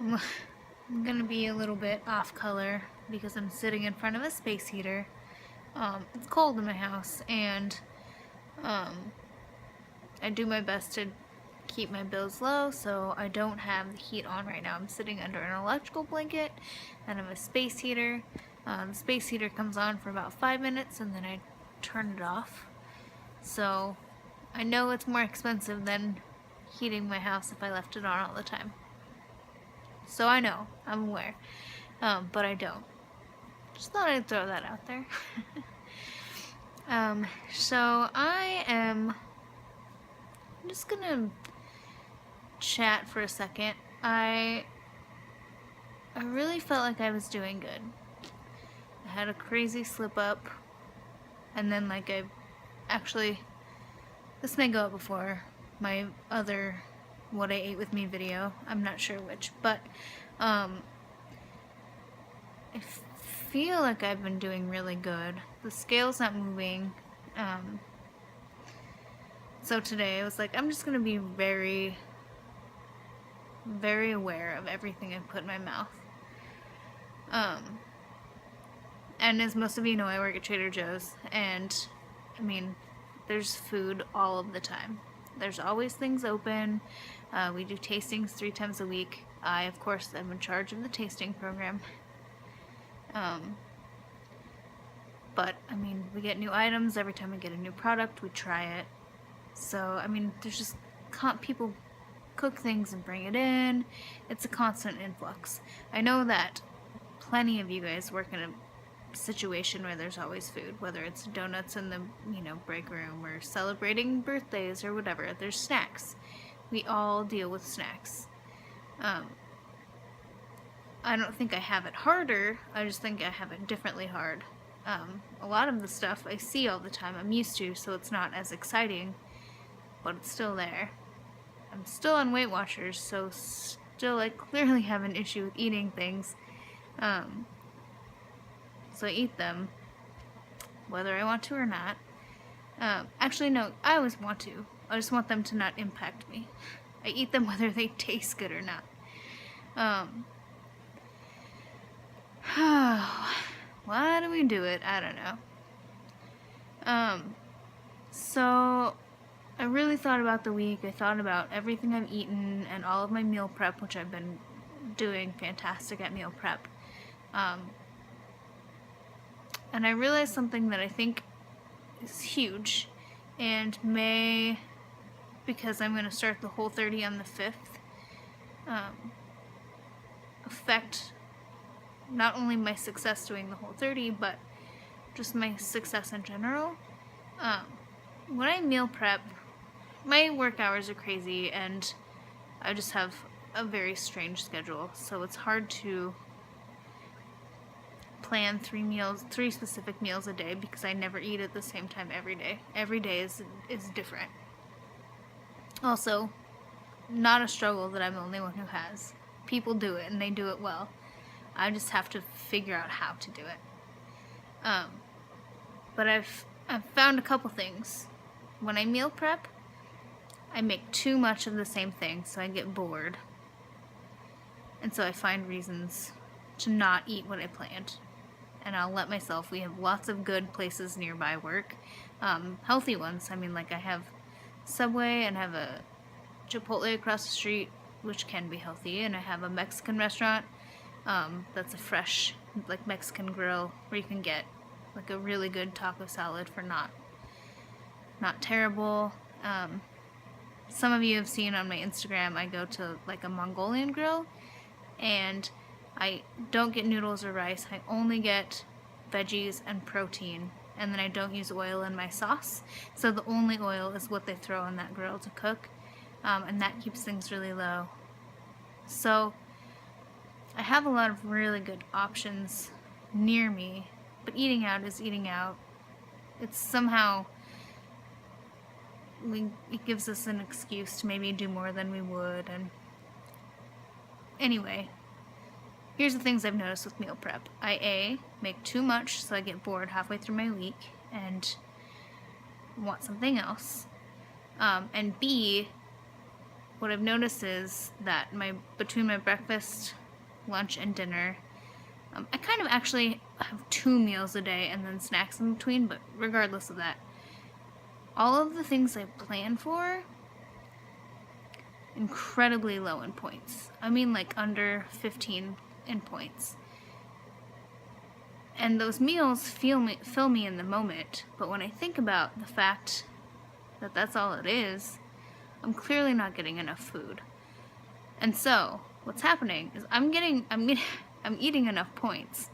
I'm gonna be a little bit off color because I'm sitting in front of a space heater. It's cold in my house, and I do my best to keep my bills low, so I don't have the heat on right now. I'm sitting under an electrical blanket, and I have a space heater. The space heater comes on for about 5 minutes, and then I turn it off. So I know it's more expensive than heating my house if I left it on all the time. So I know, I'm aware, but I don't. Just thought I'd throw that out there. So I'm just gonna chat for a second. I really felt like I was doing good. I had a crazy slip up, and then this may go up before my other What I Ate With Me video. I'm not sure which, but I feel like I've been doing really good. The scale's not moving. So today I was like, I'm just gonna be very, very aware of everything I put in my mouth. And as most of you know, I work at Trader Joe's, and I mean, there's food all of the time. There's always things open. We do tastings 3 times a week. I, of course, am in charge of the tasting program. But, I mean, we get new items every time we get a new product, we try it. So, I mean, there's just people cook things and bring it in. It's a constant influx. I know that plenty of you guys work in a situation where there's always food, whether it's donuts in the break room or celebrating birthdays or whatever. There's snacks. We all deal with snacks. I don't think I have it harder. I just think I have it differently hard. A lot of the stuff I see all the time I'm used to, so it's not as exciting, but it's still there. I'm still on Weight Watchers, so still I clearly have an issue with eating things. So I eat them, whether I want to or not. Actually, no, I always want to. I just want them to not impact me. I eat them whether they taste good or not. Why do we do it? I don't know. So I really thought about the week. I thought about everything I've eaten and all of my meal prep, which I've been doing fantastic at meal prep. And I realized something that I think is huge, and may, because I'm going to start the Whole30 on the 5th, affect not only my success doing the Whole30, but just my success in general. When I meal prep, my work hours are crazy, and I just have a very strange schedule, so it's hard to plan 3 specific meals a day because I never eat at the same time every day. Every day is different. Also, not a struggle that I'm the only one who has. People do it, and they do it well. I just have to figure out how to do it. But I've found a couple things. When I meal prep, I make too much of the same thing, so I get bored. And so I find reasons to not eat what I planned. And I'll let myself. We have lots of good places nearby work. Healthy ones. I mean, like I have Subway and I have a Chipotle across the street, which can be healthy. And I have a Mexican restaurant that's a fresh, like, Mexican grill where you can get like a really good taco salad for not terrible. Some of you have seen on my Instagram, I go to like a Mongolian grill, and I don't get noodles or rice. I only get veggies and protein, and then I don't use oil in my sauce. So the only oil is what they throw on that grill to cook, and that keeps things really low. So I have a lot of really good options near me, but eating out is eating out. It's somehow, it gives us an excuse to maybe do more than we would. And anyway, here's the things I've noticed with meal prep. I make too much, so I get bored halfway through my week and want something else. And B, what I've noticed is that between my breakfast, lunch, and dinner, I kind of actually have 2 meals a day and then snacks in between, but regardless of that, all of the things I plan for, incredibly low in points. I mean like under 15 in points. And those meals fill me in the moment, but when I think about the fact that that's all it is, I'm clearly not getting enough food. And so, what's happening is I'm eating enough points,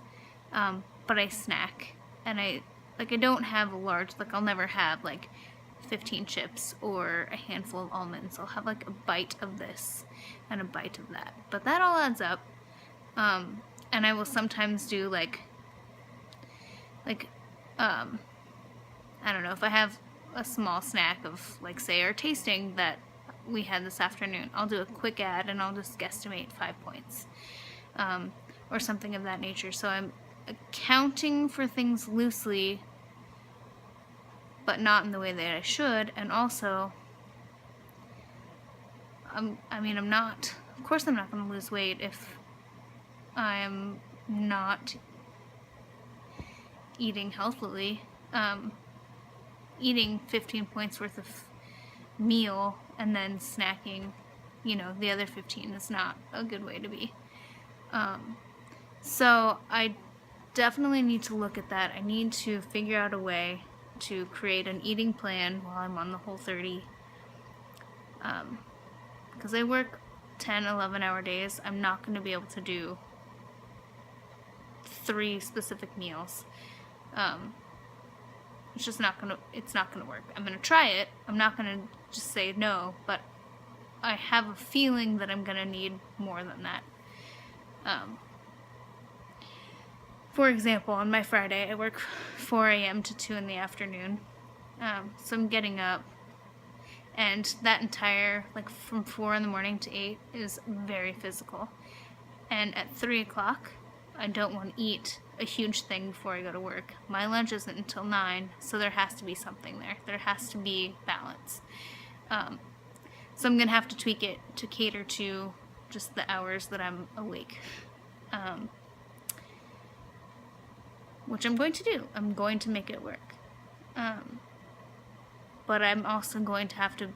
but I snack, and I don't have a large, I'll never have 15 chips or a handful of almonds. I'll have a bite of this and a bite of that. But that all adds up, and I will sometimes do I don't know, if I have a small snack of, say, our tasting that we had this afternoon, I'll do a quick add and I'll just guesstimate 5 points, or something of that nature. So I'm accounting for things loosely, but not in the way that I should. And also, I'm not, of course I'm not going to lose weight if I'm not eating healthily. Eating 15 points worth of meal and then snacking, the other 15 is not a good way to be. So I definitely need to look at that. I need to figure out a way to create an eating plan while I'm on the Whole30. Because I work 10, 11-hour days, I'm not going to be able to do 3 specific meals. It's just not gonna work. I'm gonna try it. I'm not gonna just say no, but I have a feeling that I'm gonna need more than that. For example, on my Friday, I work 4 a.m. to 2 in the afternoon. So I'm getting up, and that entire, from 4 in the morning to 8 is very physical. And at 3 o'clock, I don't want to eat a huge thing before I go to work. My lunch isn't until 9, so there has to be something there. There has to be balance. So I'm going to have to tweak it to cater to just the hours that I'm awake. Which I'm going to do. I'm going to make it work. But I'm also going to have to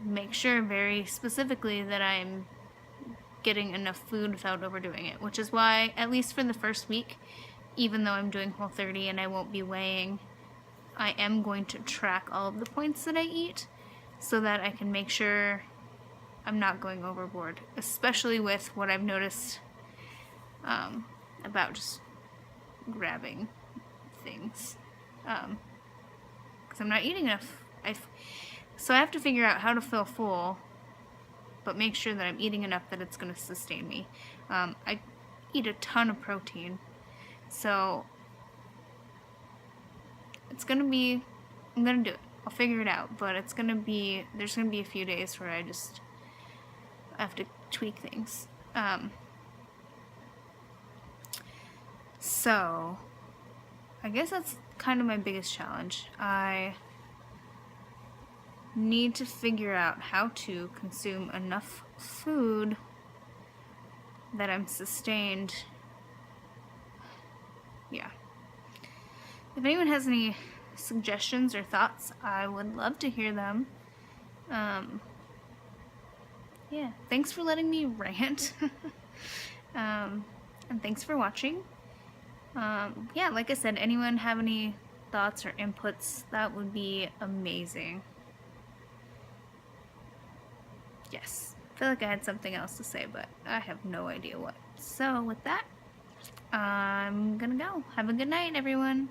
make sure very specifically that I'm getting enough food without overdoing it, which is why, at least for the first week, even though I'm doing Whole30 and I won't be weighing, I am going to track all of the points that I eat so that I can make sure I'm not going overboard, especially with what I've noticed about just grabbing things, because I'm not eating enough. So I have to figure out how to feel full, but make sure that I'm eating enough that it's going to sustain me. I eat a ton of protein, so it's going to be, I'm going to do it. I'll figure it out, but there's going to be a few days where I have to tweak things. So I guess that's kind of my biggest challenge. I need to figure out how to consume enough food that I'm sustained. Yeah. If anyone has any suggestions or thoughts, I would love to hear them. Yeah, thanks for letting me rant. And thanks for watching. Yeah, like I said, anyone have any thoughts or inputs, that would be amazing. Yes, I feel like I had something else to say, but I have no idea what. So with that, I'm gonna go. Have a good night, everyone.